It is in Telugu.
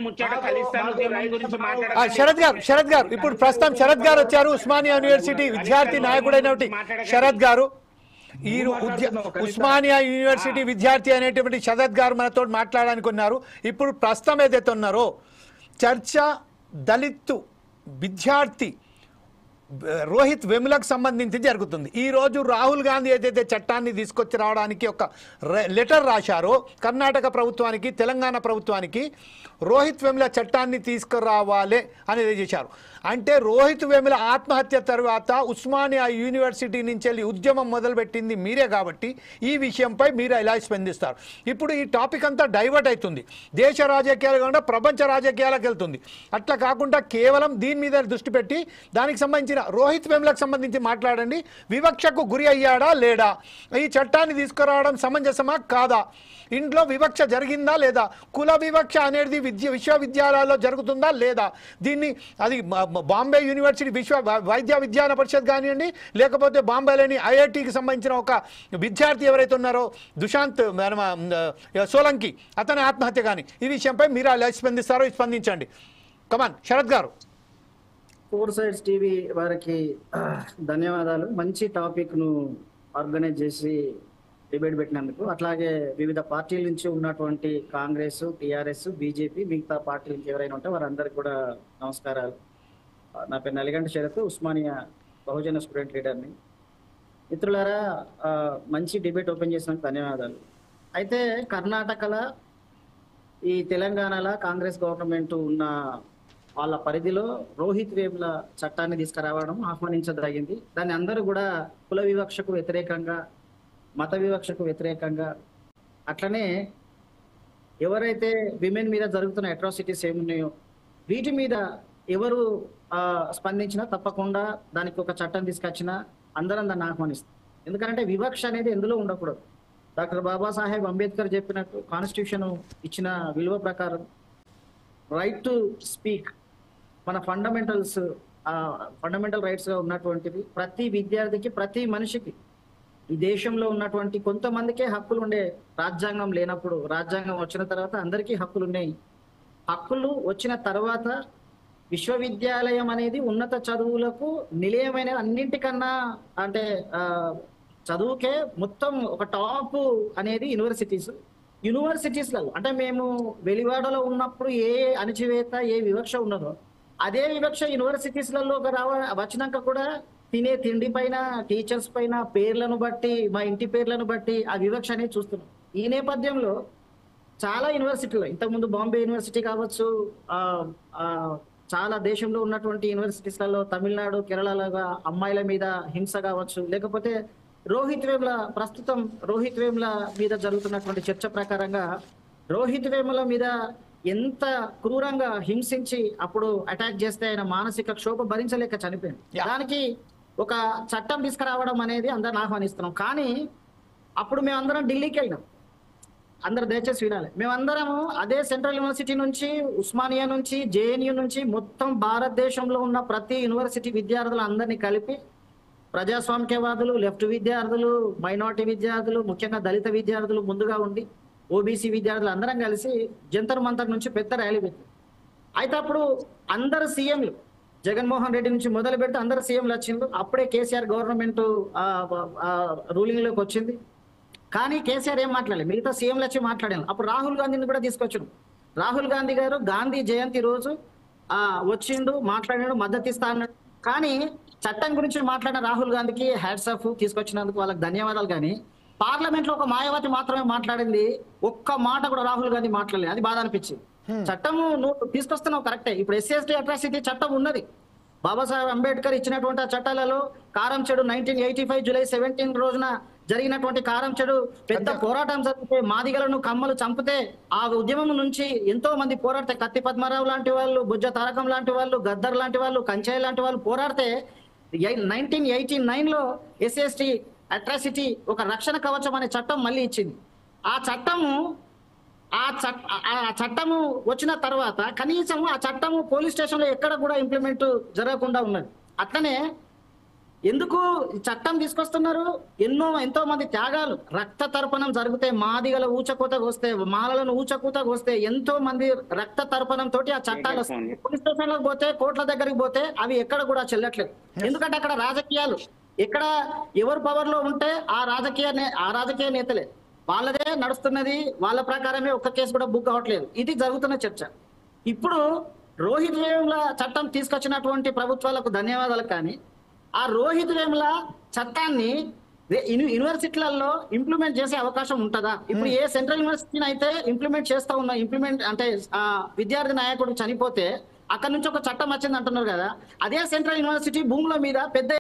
ముచ్చట ఖలిస్తాన్ ఉద్యమం గురించి శరత్ గారు ఇప్పుడు ప్రస్తుతం శరత్ గారు వచ్చారు. ఉస్మానియా యూనివర్సిటీ విద్యార్థి నాయకుడైనటువంటి శరత్ గారు, ఈ ఉస్మానియా యూనివర్సిటీ విద్యార్థి అనేటువంటి శరత్ గారు మనతో మాట్లాడడానికి ఉన్నారు. ఇప్పుడు ప్రస్తుతం ఏదైతే ఉన్నారో చర్చ దళిత్ విద్యార్థి రోహిత్ వెములకు సంబంధించి జరుగుతుంది. ఈరోజు రాహుల్ గాంధీ ఏదైతే చట్టాన్ని తీసుకొచ్చి రావడానికి ఒక లెటర్ రాశారో కర్ణాటక ప్రభుత్వానికి, తెలంగాణ ప్రభుత్వానికి, రోహిత్ వెముల చట్టాన్ని తీసుకురావాలి అనేది చేశారు. అంటే రోహిత్ వెముల ఆత్మహత్య తర్వాత ఉస్మానియా యూనివర్సిటీ నుంచి వెళ్ళి ఉద్యమం మొదలుపెట్టింది మీరే కాబట్టి ఈ విషయంపై మీరు ఎలా స్పందిస్తారు? ఇప్పుడు ఈ టాపిక్ అంతా డైవర్ట్ అవుతుంది, దేశ రాజకీయాలు కాకుండా ప్రపంచ రాజకీయాలకు వెళ్తుంది. అట్లా కాకుండా కేవలం దీని మీద దృష్టి పెట్టి దానికి సంబంధించిన రోహిత్ వెములకు సంబంధించి మాట్లాడండి. వివక్షకు గురి అయ్యాడా లేడా? ఈ చట్టాన్ని తీసుకురావడం సమంజసమా కాదా? ఇంట్లో వివక్ష జరిగిందా లేదా? కుల వివక్ష అనేది విశ్వవిద్యాలయాల్లో జరుగుతుందా లేదా? దీన్ని అది బాంబే యూనివర్సిటీ వైద్య విజ్ఞాన పరిషత్ కానివ్వండి, లేకపోతే బాంబేలోని ఐఐటికి సంబంధించిన ఒక విద్యార్థి ఎవరైతే ఉన్నారో దుశాంత్ సోలంకి, అతని ఆత్మహత్య కానీ, ఈ విషయంపై మీరు ఎలా స్పందిస్తారో స్పందించండి. కమాన్ శరత్ గారు. ఫోర్ సైడ్స్ టీవీ వారికి ధన్యవాదాలు. మంచి టాపిక్ను ఆర్గనైజ్ చేసి డిబేట్ పెట్టినందుకు. అట్లాగే వివిధ పార్టీల నుంచి ఉన్నటువంటి కాంగ్రెస్, టీఆర్ఎస్, బీజేపీ, మిగతా పార్టీల నుంచి ఎవరైనా ఉంటే వారందరికీ కూడా నమస్కారాలు. నా పేరు నలిగంటి శరత్, ఉస్మానియా బహుజన స్టూడెంట్ లీడర్ని. మిత్రులారా, మంచి డిబేట్ ఓపెన్ చేసినందుకు ధన్యవాదాలు. అయితే కర్ణాటకలో, ఈ తెలంగాణలో కాంగ్రెస్ గవర్నమెంట్ ఉన్న వాళ్ళ పరిధిలో రోహిత్ వేముల చట్టాన్ని తీసుకురావడం ఆహ్వానించదగింది. దాన్ని అందరూ కూడా కుల వివక్షకు వ్యతిరేకంగా, మత వివక్షకు వ్యతిరేకంగా, అట్లనే ఎవరైతే విమెన్ మీద జరుగుతున్న అట్రాసిటీస్ ఏమున్నాయో వీటి మీద ఎవరు స్పందించినా తప్పకుండా దానికి ఒక చట్టం తీసుకొచ్చినా అందరం దాన్ని ఆహ్వానిస్తాం. ఎందుకంటే వివక్ష అనేది ఎందులో ఉండకూడదు. డాక్టర్ బాబాసాహెబ్ అంబేద్కర్ చెప్పినట్టు కాన్స్టిట్యూషన్ ఇచ్చిన విలువ ప్రకారం రైట్ టు స్పీక్ మన ఫండమెంటల్ రైట్స్గా ఉన్నటువంటిది ప్రతి విద్యార్థికి, ప్రతి మనిషికి, ఈ దేశంలో ఉన్నటువంటి కొంతమందికే హక్కులు ఉండే రాజ్యాంగం లేనప్పుడు రాజ్యాంగం వచ్చిన తర్వాత అందరికీ హక్కులు ఉన్నాయి. హక్కులు వచ్చిన తర్వాత విశ్వవిద్యాలయం అనేది ఉన్నత చదువులకు నిలయమైన, అన్నింటికన్నా అంటే చదువుకే మొత్తం ఒక టాప్ అనేది యూనివర్సిటీస్లలో. అంటే మేము వెలివాడలో ఉన్నప్పుడు ఏ అణచివేత, ఏ వివక్ష ఉన్నదో అదే వివక్ష యూనివర్సిటీస్లలో వచ్చినాక కూడా తినే తిండి పైన, టీచర్స్ పైన, పేర్లను బట్టి, మా ఇంటి పేర్లను బట్టి ఆ వివక్ష అనేది చూస్తున్నాం. ఈ నేపథ్యంలో చాలా యూనివర్సిటీలు, ఇంతకుముందు బాంబే యూనివర్సిటీ కావచ్చు, చాలా దేశంలో ఉన్నటువంటి యూనివర్సిటీస్లలో, తమిళనాడు, కేరళలో అమ్మాయిల మీద హింస కావచ్చు, లేకపోతే ప్రస్తుతం రోహిత్ వేముల మీద జరుగుతున్నటువంటి చర్చ ప్రకారంగా రోహిత్ వేముల మీద ఎంత క్రూరంగా హింసించి అప్పుడు అటాక్ చేస్తే ఆయన మానసిక క్షోభ భరించలేక చనిపోయింది. దానికి ఒక చట్టం తీసుకురావడం అనేది అందరిని ఆహ్వానిస్తున్నాం. కానీ అప్పుడు మేమందరం ఢిల్లీకి వెళ్ళినాం. అందరు దయచేసి వినాలి. మేమందరము అదే సెంట్రల్ యూనివర్సిటీ నుంచి, ఉస్మానియా నుంచి, జేఎన్యూ నుంచి, మొత్తం భారతదేశంలో ఉన్న ప్రతి యూనివర్సిటీ విద్యార్థులు అందరినీ కలిపి ప్రజాస్వామికవాదులు, లెఫ్ట్ విద్యార్థులు, మైనారిటీ విద్యార్థులు, ముఖ్యంగా దళిత విద్యార్థులు ముందుగా ఉండి ఓబీసీ విద్యార్థులు అందరం కలిసి జంతర్ మంతర్ నుంచి పెద్ద ర్యాలీ పెట్టారు. అయితే అప్పుడు అందరు సీఎంలు, జగన్మోహన్ రెడ్డి నుంచి మొదలు పెడితే అందరు సీఎంలు వచ్చిండ్రు. అప్పుడే కేసీఆర్ గవర్నమెంట్ రూలింగ్లోకి వచ్చింది. కానీ కేసీఆర్ ఏం మాట్లాడలేదు, మిగతా సీఎంలు వచ్చి మాట్లాడాను. అప్పుడు రాహుల్ గాంధీని కూడా తీసుకొచ్చాడు. రాహుల్ గాంధీ గారు గాంధీ జయంతి రోజు వచ్చిండు, మాట్లాడాడు, మద్దతు ఇస్తా అన్నాడు. కానీ చట్టం గురించి మాట్లాడిన రాహుల్ గాంధీకి హ్యాట్స్ ఆఫ్, తీసుకొచ్చినందుకు వాళ్ళకి ధన్యవాదాలు. కానీ పార్లమెంట్ లో ఒక మాయావతి మాత్రమే మాట్లాడింది, ఒక్క మాట కూడా రాహుల్ గాంధీ మాట్లాడలేదు. అది బాధ అనిపించింది. చట్టము నువ్వు తీసుకొస్తున్నావు కరెక్టే. ఇప్పుడు ఎస్సీ అట్రాసిటీ చట్టం ఉన్నది. బాబాసాహెబ్ అంబేద్కర్ ఇచ్చినటువంటి ఆ చట్టాలలో కారం చెడు 1985 జూలై 17 రోజున జరిగినటువంటి కారం చెడు పెద్ద పోరాటం జరిగితే, మాదిగలను కమ్మలు చంపితే ఆ ఉద్యమం నుంచి ఎంతో మంది పోరాడితే, కత్తి పద్మారావు లాంటి వాళ్ళు, బుజ్జ తారకం లాంటి వాళ్ళు, గద్దర్ లాంటి వాళ్ళు, కంచాయి లాంటి వాళ్ళు పోరాడితే 1989లో ఎస్సీ అట్రాసిటీ ఒక రక్షణ కవచం అనే చట్టం మళ్ళీ ఇచ్చింది. ఆ చట్టము వచ్చిన తర్వాత కనీసం ఆ చట్టము పోలీస్ స్టేషన్లో ఎక్కడ కూడా ఇంప్లిమెంట్ జరగకుండా ఉన్నది. అట్లనే ఎందుకు ఈ చట్టం తీసుకొస్తున్నారు? ఎంతో మంది త్యాగాలు, రక్త తర్పణం జరిగితే, మాదిగల ఊచకూత కోస్తే, మాలలను ఊచకూత కోస్తే, ఎంతో మంది రక్త తర్పణం తోటి ఆ చట్టాలు వస్తాయి. పోలీస్ స్టేషన్లకు పోతే, కోర్టుల దగ్గరికి పోతే అవి ఎక్కడ కూడా చెల్లట్లేదు. ఎందుకంటే అక్కడ రాజకీయాలు, ఎక్కడ ఎవరు పవర్ లో ఉంటే ఆ రాజకీయ నేతలే, వాళ్ళదే నడుస్తున్నది, వాళ్ళ ప్రకారమే ఒక్క కేసు కూడా బుక్ అవ్వట్లేదు. ఇది జరుగుతున్న చర్చ. ఇప్పుడు రోహిత్ వేముల చట్టం తీసుకొచ్చినటువంటి ప్రభుత్వాలకు ధన్యవాదాలు. కానీ ఆ రోహిత్ వేముల చట్టాన్ని యూనివర్సిటీలలో ఇంప్లిమెంట్ చేసే అవకాశం ఉంటుందా? ఇప్పుడు ఏ సెంట్రల్ యూనివర్సిటీని అయితే ఇంప్లిమెంట్ అంటే విద్యార్థి నాయకుడు చనిపోతే అక్కడ నుంచి ఒక చట్టం వచ్చింది అంటున్నారు కదా, అదే సెంట్రల్ యూనివర్సిటీ భూముల మీద పెద్ద